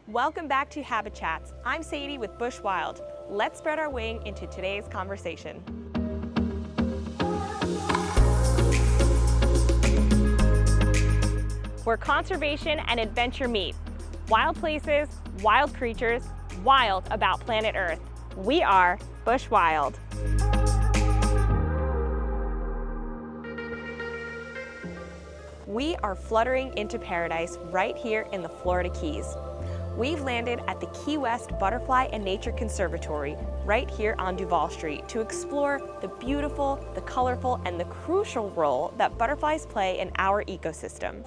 Welcome back to Habi-Chats. I'm Sadie with Bush Wild. Let's spread our wing into today's conversation. Where conservation and adventure meet. Wild places, wild creatures, wild about planet Earth. We are Bush Wild. We are fluttering into paradise right here in the Florida Keys. We've landed at the Key West Butterfly and Nature Conservatory right here on Duval Street to explore the beautiful, the colorful, and the crucial role that butterflies play in our ecosystem.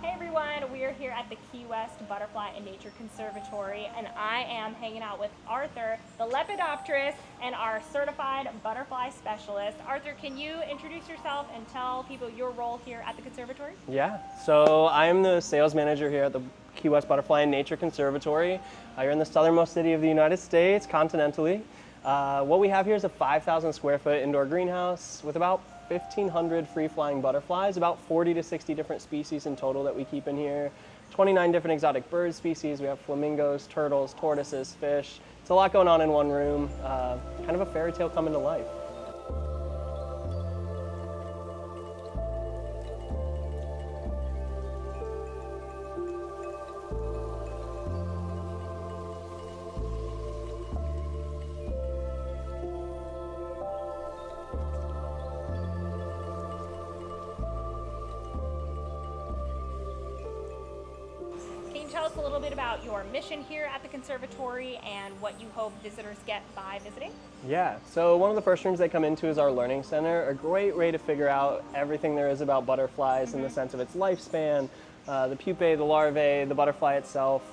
Hey everyone, we are here at the Key West Butterfly and Nature Conservatory, and I am hanging out with Arthur, the Lepidopterist, and our certified butterfly specialist. Arthur, can you introduce yourself and tell people your role here at the conservatory? Yeah, so I'm the sales manager here at the Key West Butterfly and Nature Conservatory. You're in the southernmost city of the United States, continentally. What we have here is a 5,000 square foot indoor greenhouse with about 1,500 free-flying butterflies, about 40 to 60 different species in total that we keep in here. 29 different exotic bird species. We have flamingos, turtles, tortoises, fish. It's a lot going on in one room. Kind of a fairy tale coming to life. Tell us a little bit about your mission here at the conservatory and what you hope visitors get by visiting. Yeah, so one of the first rooms they come into is our learning center, a great way to figure out everything there is about butterflies in the sense of its lifespan, the pupae, the larvae, the butterfly itself,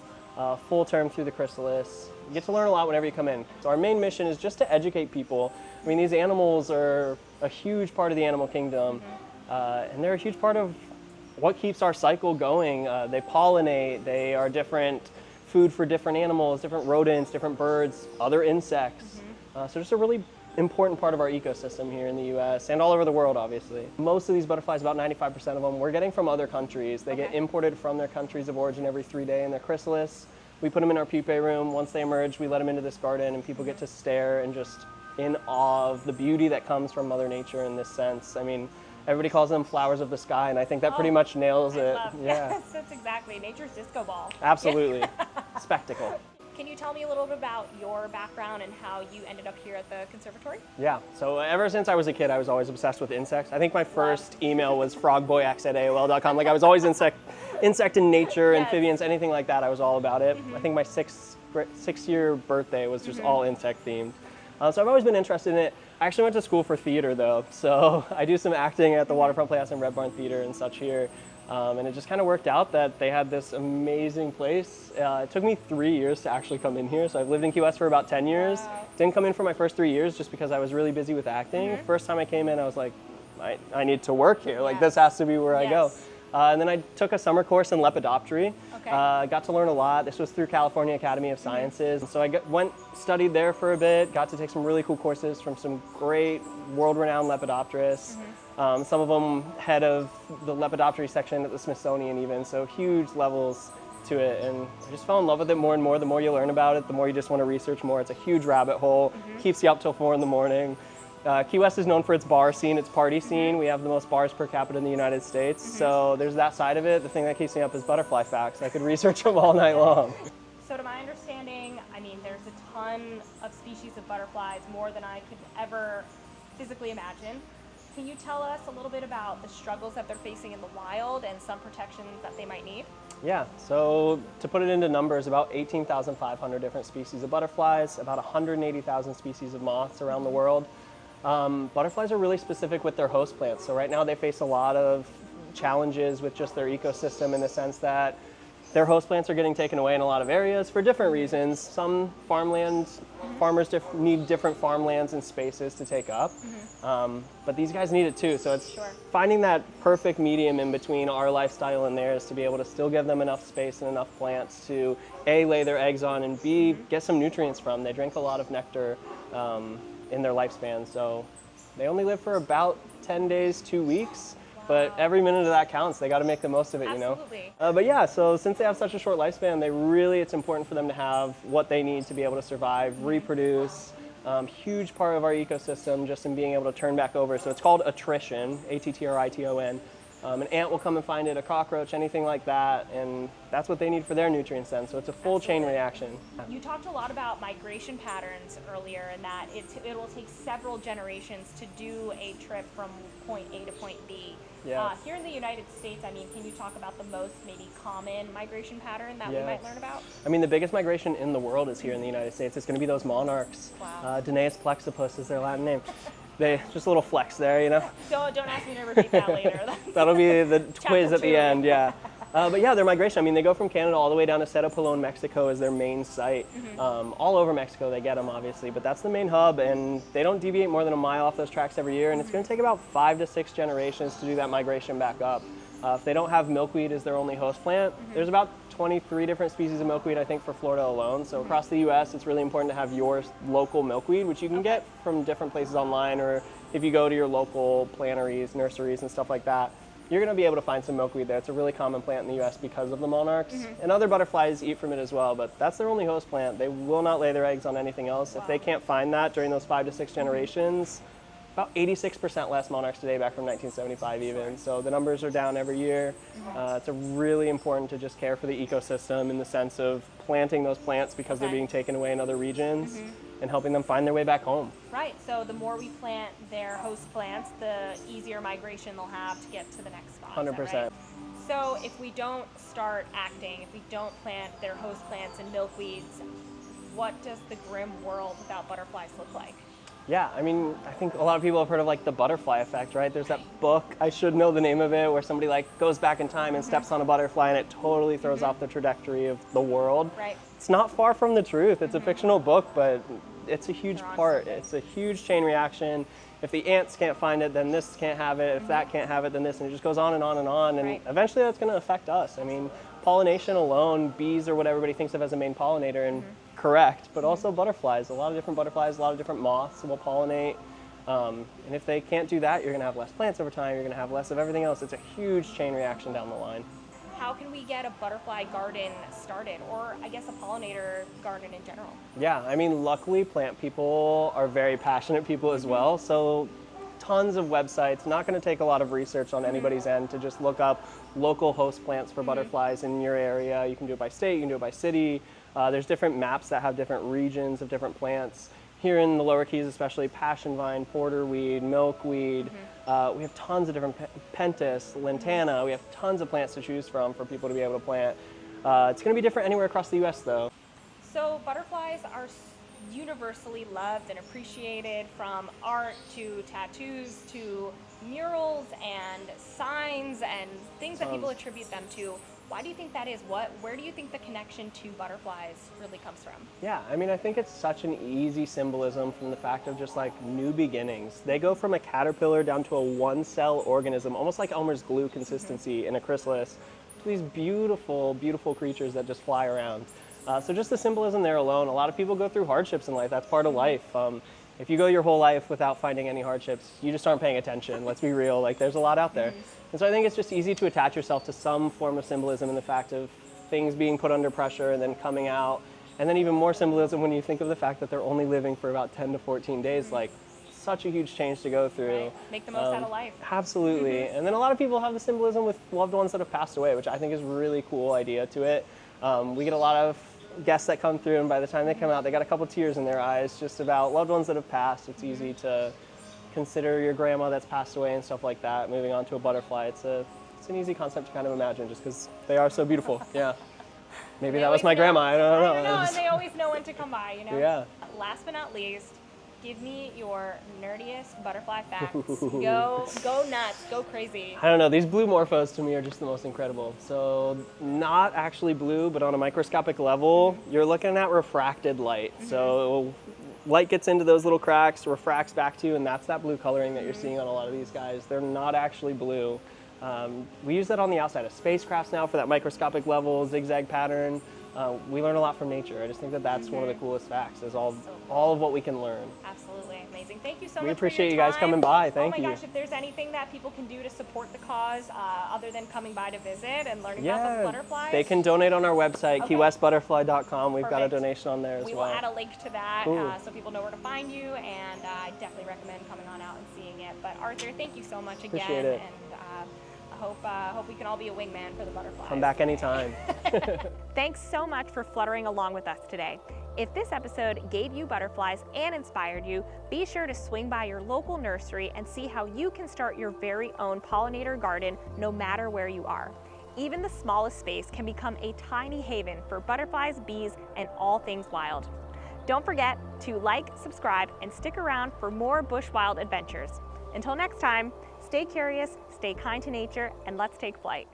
full term through the chrysalis. You get to learn a lot whenever you come in. So our main mission is just to educate people. I mean, these animals are a huge part of the animal kingdom, and they're a huge part of what keeps our cycle going. They pollinate, they are different food for different animals, different rodents, different birds, other insects. So just a really important part of our ecosystem here in the US and all over the world, obviously. Most of these butterflies, about 95% of them, we're getting from other countries. They get imported from their countries of origin every 3 days in their chrysalis. We put them in our pupae room. Once they emerge, we let them into this garden and people get to stare and just in awe of the beauty that comes from Mother Nature in this sense. I mean, everybody calls them flowers of the sky, and I think that pretty much nails it. Yes, that's exactly nature's disco ball. Absolutely. Spectacle. Can you tell me a little bit about your background and how you ended up here at the conservatory? Yeah, so ever since I was a kid, I was always obsessed with insects. I think my first email was frogboyx@aol.com. Like I was always insect in nature, amphibians, anything like that. I was all about it. I think my six-year birthday was just all insect themed. So I've always been interested in it. I actually went to school for theater though, so I do some acting at the Waterfront Playhouse and Red Barn Theater and such here. And it just kind of worked out that they had this amazing place. It took me 3 years to actually come in here, so I've lived in Key West for about 10 years. Wow. Didn't come in for my first 3 years just because I was really busy with acting. First time I came in, I was like, I need to work here. Like this has to be where I go. And then I took a summer course in lepidoptery. Got to learn a lot. This was through California Academy of Sciences. So I studied there for a bit, got to take some really cool courses from some great world-renowned lepidopterists. Some of them head of the lepidoptery section at the Smithsonian even, so huge levels to it. And I just fell in love with it more and more. The more you learn about it, the more you just want to research more. It's a huge rabbit hole, keeps you up till 4 in the morning. Key West is known for its bar scene, its party scene. We have the most bars per capita in the United States. So there's that side of it. The thing that keeps me up is butterfly facts. I could research them all night long. So to my understanding, I mean, there's a ton of species of butterflies, more than I could ever physically imagine. Can you tell us a little bit about the struggles that they're facing in the wild and some protections that they might need? Yeah, so to put it into numbers, about 18,500 different species of butterflies, about 180,000 species of moths around the world. Butterflies are really specific with their host plants. So right now they face a lot of challenges with just their ecosystem in the sense that their host plants are getting taken away in a lot of areas for different reasons. Some farmlands, farmers need different farmlands and spaces to take up, but these guys need it too. So it's finding that perfect medium in between our lifestyle and theirs to be able to still give them enough space and enough plants to A, lay their eggs on, and B, get some nutrients from. They drink a lot of nectar in their lifespan, so they only live for about 10 days, 2 weeks. but every minute of that counts. They got to make the most of it, Absolutely. But yeah, so since they have such a short lifespan, it's important for them to have what they need to be able to survive, reproduce. Huge part of our ecosystem just in being able to turn back over. So it's called attrition, A-T-T-R-I-T-O-N. An ant will come and find it, a cockroach, anything like that, and that's what they need for their nutrients then. So it's a full chain reaction. You talked a lot about migration patterns earlier, and that it will take several generations to do a trip from point A to point B. Yeah. Here in the United States, I mean, can you talk about the most maybe common migration pattern that we might learn about? I mean, the biggest migration in the world is here in the United States. It's going to be those monarchs. Wow. Danaeus plexipus is their Latin name. Just a little flex there, Don't ask me to repeat that later. That'll be the quiz at 2. the end, yeah. But yeah, their migration, I mean, they go from Canada all the way down to Cerro Pelon, Mexico is their main site. All over Mexico, they get them, obviously, but that's the main hub, and they don't deviate more than a mile off those tracks every year, and it's going to take about 5 to 6 generations to do that migration back up. If they don't have milkweed as their only host plant, there's about 23 different species of milkweed, I think, for Florida alone. So across the U.S., it's really important to have your local milkweed, which you can get from different places online, or if you go to your local plantaries, nurseries, and stuff like that, you're going to be able to find some milkweed there. It's a really common plant in the U.S. because of the monarchs. And other butterflies eat from it as well, but that's their only host plant. They will not lay their eggs on anything else. If they can't find that during those 5 to 6 generations, about 86% less monarchs today back from 1975 even. So the numbers are down every year. It's really important to just care for the ecosystem in the sense of planting those plants because they're being taken away in other regions and helping them find their way back home. Right, so the more we plant their host plants, the easier migration they'll have to get to the next spot. 100%. Right? So if we don't start acting, if we don't plant their host plants and milkweeds, what does the grim world without butterflies look like? Yeah, I mean, I think a lot of people have heard of like the butterfly effect, right? There's that book, I should know the name of it, where somebody like goes back in time and steps on a butterfly and it totally throws off the trajectory of the world. Right. It's not far from the truth. It's a fictional book, but it's a huge part. It's a huge chain reaction. If the ants can't find it, then this can't have it. If that can't have it, then this, and it just goes on and on and on. And eventually that's going to affect us. I mean, pollination alone, bees are what everybody thinks of as a main pollinator, and correct, but also butterflies. A lot of different butterflies, a lot of different moths will pollinate. And if they can't do that, you're going to have less plants over time. You're going to have less of everything else. It's a huge chain reaction down the line. How can we get a butterfly garden started, or I guess a pollinator garden in general? Yeah, I mean, luckily plant people are very passionate people as well. So tons of websites, not going to take a lot of research on anybody's end to just look up local host plants for butterflies in your area. You can do it by state, you can do it by city. There's different maps that have different regions of different plants. Here in the Lower Keys, especially passion vine, porterweed, milkweed. We have tons of different pentas, lantana. We have tons of plants to choose from for people to be able to plant. It's going to be different anywhere across the U.S. though. So butterflies are universally loved and appreciated, from art to tattoos to murals and signs and things that people attribute them to. Why do you think that is? Where do you think the connection to butterflies really comes from? Yeah, I mean, I think it's such an easy symbolism from the fact of just like new beginnings. They go from a caterpillar down to a one-cell organism, almost like Elmer's glue consistency in a chrysalis, to these beautiful, beautiful creatures that just fly around. So just the symbolism there alone, a lot of people go through hardships in life. That's part of life. If you go your whole life without finding any hardships, you just aren't paying attention. Let's be real, like there's a lot out there. And so I think it's just easy to attach yourself to some form of symbolism in the fact of things being put under pressure and then coming out. And then even more symbolism when you think of the fact that they're only living for about 10 to 14 days, like such a huge change to go through. Right. Make the most out of life. Absolutely. And then a lot of people have the symbolism with loved ones that have passed away, which I think is a really cool idea to it. We get a lot of guests that come through, and by the time they come out, they got a couple tears in their eyes just about loved ones that have passed. It's easy to consider your grandma that's passed away and stuff like that. Moving on to a butterfly, it's an easy concept to kind of imagine just because they are so beautiful. Yeah. Maybe that was my grandma. I don't know. And they always know when to come by, you know? Yeah. Last but not least, give me your nerdiest butterfly facts. Go nuts, go crazy. I don't know, these blue morphos to me are just the most incredible. So not actually blue, but on a microscopic level, you're looking at refracted light. So light gets into those little cracks, refracts back to you, and that's that blue coloring that you're seeing on a lot of these guys. They're not actually blue. We use that on the outside of spacecrafts now for that microscopic level, zigzag pattern. we learn a lot from nature. I just think that that's one of the coolest facts, is all of what we can learn. Absolutely amazing. Thank you so much. We appreciate for you your guys time. coming by. Thank you. Oh my gosh, if there's anything that people can do to support the cause other than coming by to visit and learning about the butterflies, they can donate on our website, Okay. keywestbutterfly.com. We've got a Perfect. donation on there as we well. will add a link to that Cool. so people know where to find you, and I definitely recommend coming on out and seeing it. But Arthur, thank you so much again. Appreciate it. And hope we can all be a wingman for the butterflies. Come back anytime. Thanks so much for fluttering along with us today. If this episode gave you butterflies and inspired you, be sure to swing by your local nursery and see how you can start your very own pollinator garden no matter where you are. Even the smallest space can become a tiny haven for butterflies, bees, and all things wild. Don't forget to like, subscribe, and stick around for more bush wild adventures. Until next time, stay curious, stay kind to nature, and let's take flight.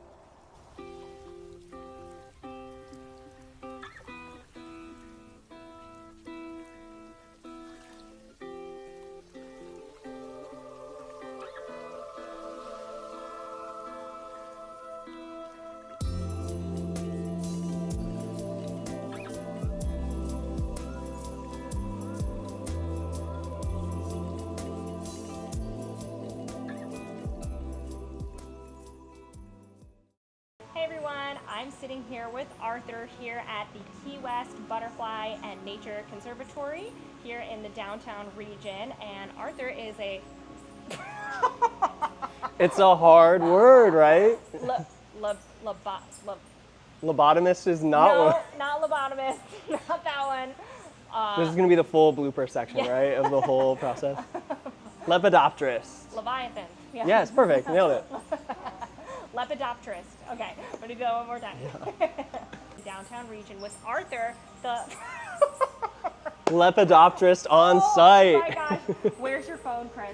Hey everyone, I'm sitting here with Arthur here at the Key West Butterfly and Nature Conservatory here in the downtown region, and Arthur is a It's a hard word, right? Lobotomist is not one. No, not lobotomist, not that one. This is going to be the full blooper section, right, of the whole process. Lepidopterist. Leviathan. Yeah. Yes, perfect. Nailed it. Lepidopterist. Okay, I'm gonna do that one more time. Yeah. Downtown region with Arthur, the Lepidopterist on site. Oh my gosh, where's your phone, Chris?